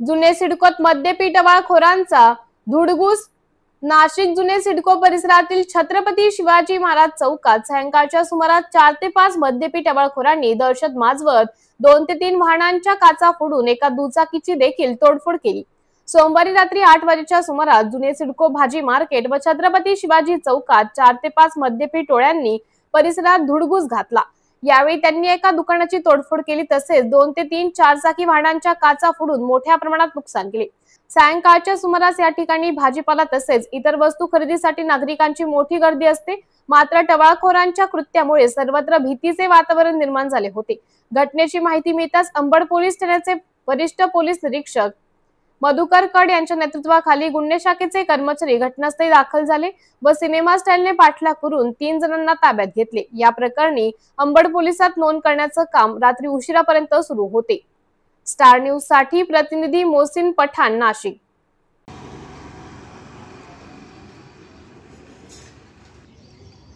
जुने सिडकोत मद्यपी टवाळखोरांचा धुडगूस। नाशिक जुने सिडको परिसरातील छत्रपती शिवाजी महाराज चौकात सायंकाळच्या सुमारास 4 ते 5 मद्यपी टवाळखोरांनी दहशत माजवत 2 ते 3 वाहनांच्या काचा फोडून एका दुचाकीची देखील तोडफोड केली। सोमवारी रात्री 8 वाजेच्या सुमारास जुने सिडको भाजी मार्केट व छत्रपती शिवाजी चौकात 4 ते 5 मद्यपी टोळ्यांनी परिसरात धुडगूस घातला। यावेळी त्यांनी एका दुकानाची तोडफोड केली तसेच 2 ते 3 चारचाकी वाहनांच्या काचा फोडून मोठ्या प्रमाणात नुकसान केले। सायंकाळच्या सुमारास या ठिकाणी भाजीपाला तसेच इतर वस्तू खरेदीसाठी नागरिकांची मोठी गर्दी असते। मात्र टवाळखोरांच्या कृत्यामुळे सर्वत्र भीतीचे वातावरण निर्माण झाले होते। घटनेची माहिती मिळताच अंबड पोलीस ठाण्याचे वरिष्ठ पोलीस निरीक्षक मधुकर कड यांच्या नेतृत्वाखाली गुन्हे शाखेचे कर्मचारी घटनास्थळी दाखल झाले व सिनेमा स्टाईलने पाठलाग करून 3 जणांना ताब्यात घेतले। या प्रकरणी अंबड पोलिसात नोंद करण्याचे काम रात्री उशिरापर्यंत सुरू होते। स्टार न्यूज साठी प्रतिनिधी मोहसिन पठाण, नाशिक।